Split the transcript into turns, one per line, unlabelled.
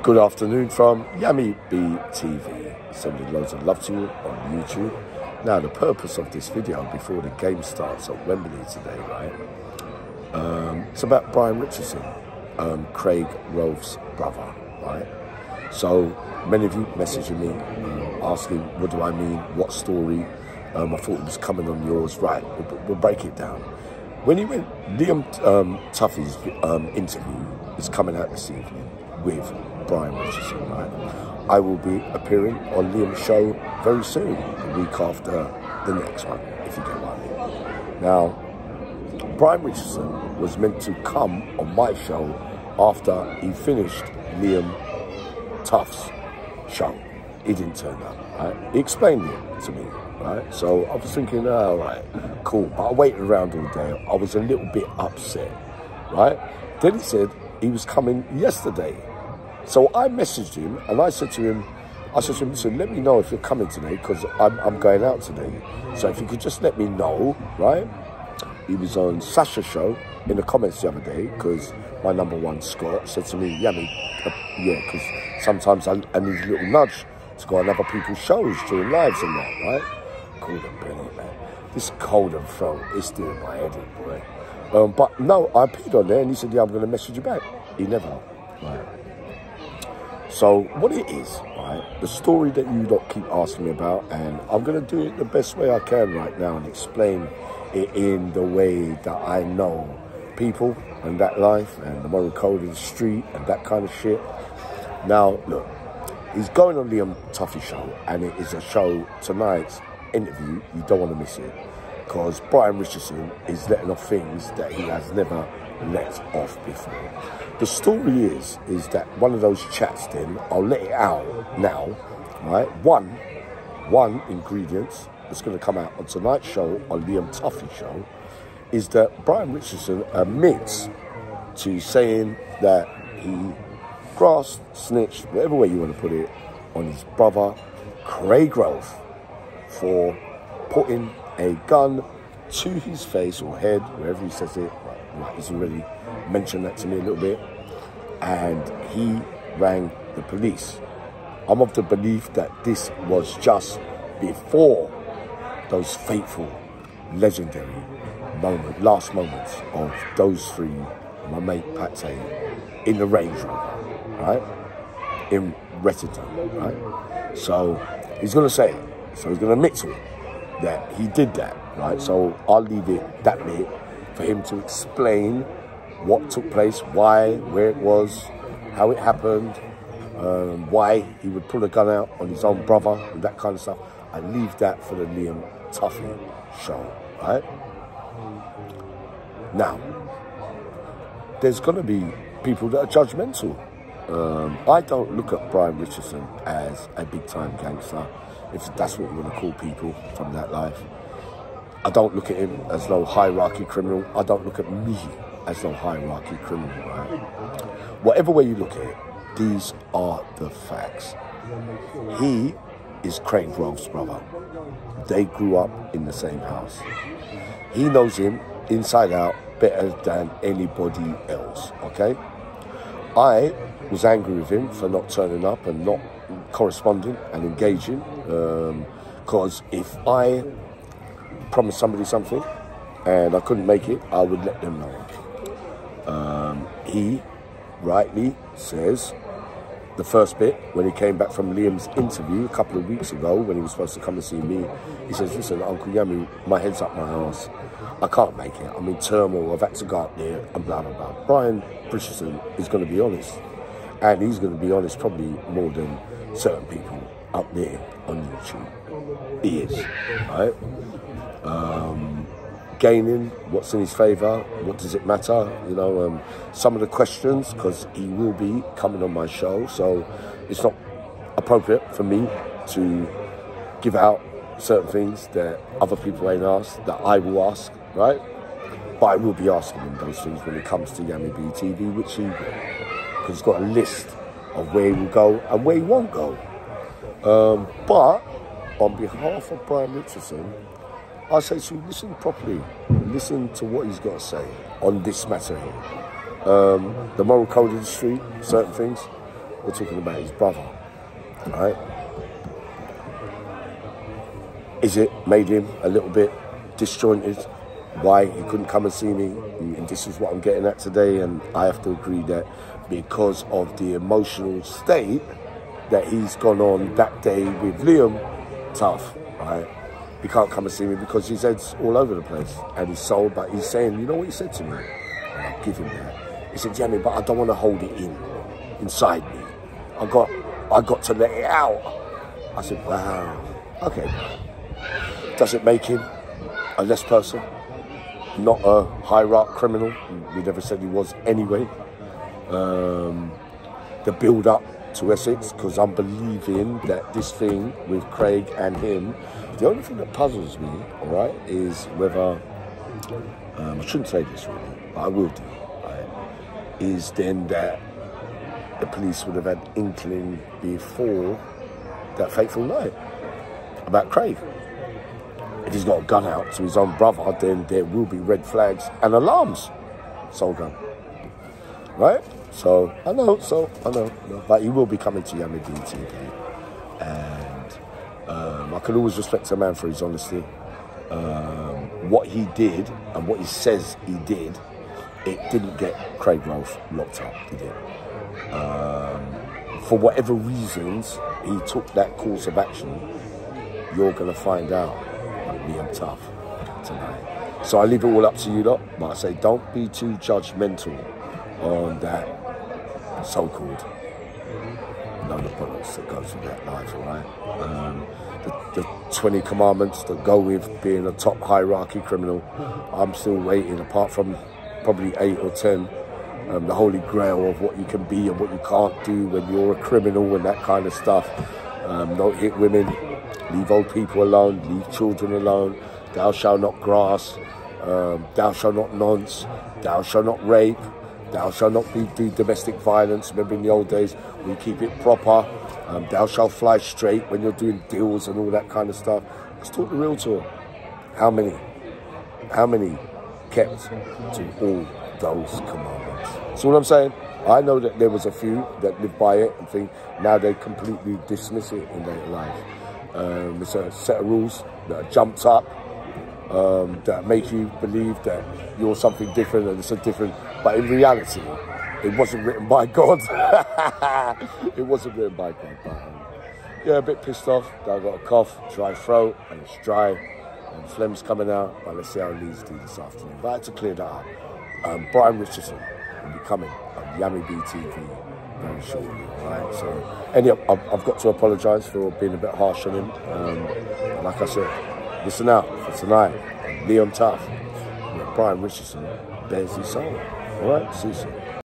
Good afternoon from Yummy B TV. Sending loads of love to you on YouTube. Now, the purpose of this video before the game starts at Wembley today, right? It's about Brian Richardson, Craig Rolfe's brother, right? So many of you messaging me, asking, what do I mean? What story? I thought it was coming on yours. Right, we'll break it down. When he went, Liamtuff's interview is coming out this evening with Brian Richardson, right? I will be appearing on Liam's show very soon, the week after the next one, if you get what I mean. Now, Brian Richardson was meant to come on my show after he finished Liamtuff's show. He didn't turn up, right? He explained it to me, right? So I was thinking, all right, cool. But I waited around all day. I was a little bit upset, right? Then he said he was coming yesterday. So I messaged him and I said to him, listen, let me know if you're coming today because I'm going out today. So if you could just let me know, right? He was on Sasha's show in the comments the other day because my #1 Scott said to me, yeah, because sometimes I need a little nudge to go on other people's shows during lives and that, right? Call them brilliant, man. This cold and throat is doing my head in, boy. But no, I appeared on there and he said, yeah, I'm going to message you back. He never, right? So what it is, right, the story that you lot keep asking me about, and I'm going to do it the best way I can right now and explain it in the way that I know people and that life and the moral code of the street and that kind of shit. Now, look, he's going on Liamtuff's show, and it is a show, tonight's interview, you don't want to miss it, because Brian Richardson is letting off things that he has never let off before. The story is that one of those chats then, I'll let it out now, right? One ingredient that's going to come out on tonight's show, on Liamtuff's show, is that Brian Richardson admits to saying that he grassed, snitched, whatever way you want to put it, on his brother, Craig Rolfe, for putting a gun to his face or head, wherever he says it. Like he's already mentioned that to me a little bit, and he rang the police. I'm of the belief that this was just before those fateful, legendary last moments of those three, my mate Pate, in the Range Rover, right? In Richardson, right? So he's going to say it. So he's going to admit to it that he did that, right? So I'll leave it that bit for him to explain what took place, why, where it was, how it happened, why he would pull a gun out on his own brother and that kind of stuff. I leave that for the Liamtuff show, right? Now, there's going to be people that are judgmental. I don't look at Brian Richardson as a big-time gangster, if that's what you want to call people from that life. I don't look at him as no hierarchy criminal. I don't look at me as no hierarchy criminal, right? Whatever way you look at it, these are the facts. He is Craig Rolfe's brother. They grew up in the same house. He knows him inside out better than anybody else, okay? I was angry with him for not turning up and not corresponding and engaging, because if I promised somebody something and I couldn't make it, I would let them know. He rightly says the first bit, when he came back from Liam's interview a couple of weeks ago, when he was supposed to come and see me, he says, listen, Uncle Yummy, my head's up my arse. I can't make it. I'm in turmoil. I've had to go up there and blah, blah, blah. Brian Richardson is going to be honest. And he's going to be honest probably more than certain people up there on YouTube. He is, right? Gaining, what's in his favour, what does it matter? You know, some of the questions, because he will be coming on my show, so it's not appropriate for me to give out certain things that other people ain't asked, that I will ask, right? But I will be asking him those things when it comes to Yummy B TV, which he will, because he's got a list of where he will go and where he won't go. But on behalf of Brian Richardson, I say to you, listen properly. Listen to what he's got to say on this matter here. The moral code of the street, certain things. we're talking about his brother, right? Is it made him a little bit disjointed? Why he couldn't come and see me? And this is what I'm getting at today, and I have to agree that because of the emotional state that he's gone on that day with Liamtuff, right? He can't come and see me because his head's all over the place and he's sold, but he's saying, you know what he said to me? And I'll give him that. He said, yeah, but I don't want to hold it inside me. I got to let it out. I said, wow, okay. Does it make him a less person? Not a high-rank criminal? We never said he was anyway. The build-up to Essex, because I'm believing that this thing with Craig and him, the only thing that puzzles me, all right, is whether, I shouldn't say this really, but I will do, right, is then that the police would have had inkling before that fateful night about Craig. If he's got a gun out to his own brother, then there will be red flags and alarms. Soul gun. Right? So, I know. But he will be coming to Yami TV. And I can always respect a man for his honesty. What he did and what he says he did, it didn't get Craig Rolfe locked up, did it? For whatever reasons he took that course of action, you're going to find out. Liamtuff tonight. So I leave it all up to you lot, but I say don't be too judgmental on that so-called load of products that goes with that life, alright? The 20 commandments that go with being a top hierarchy criminal, I'm still waiting, apart from probably 8 or 10, the holy grail of what you can be and what you can't do when you're a criminal and that kind of stuff. Don't hit women, leave old people alone, leave children alone, thou shalt not grass, thou shalt not nonce, thou shalt not rape, thou shalt not do domestic violence. Remember in the old days, we keep it proper, thou shalt fly straight when you're doing deals and all that kind of stuff. Let's talk the real talk. How many kept to all those commandments? That's all I'm saying. I know that there was a few that lived by it and think now they completely dismiss it in their life. It's a set of rules that are jumped up, that make you believe that you're something different and it's a different, but in reality, it wasn't written by God. It wasn't written by God. But, yeah, a bit pissed off. I've got a cough, dry throat, and it's dry, and phlegm's coming out, but let's see how Leeds do this afternoon. But I had to clear that up. Brian Richardson will be coming on Yami TV very shortly, right? So, I've got to apologise for being a bit harsh on him. Like I said, listen out for tonight, Liamtuff, where Brian Richardson bears his soul. All right, see you soon.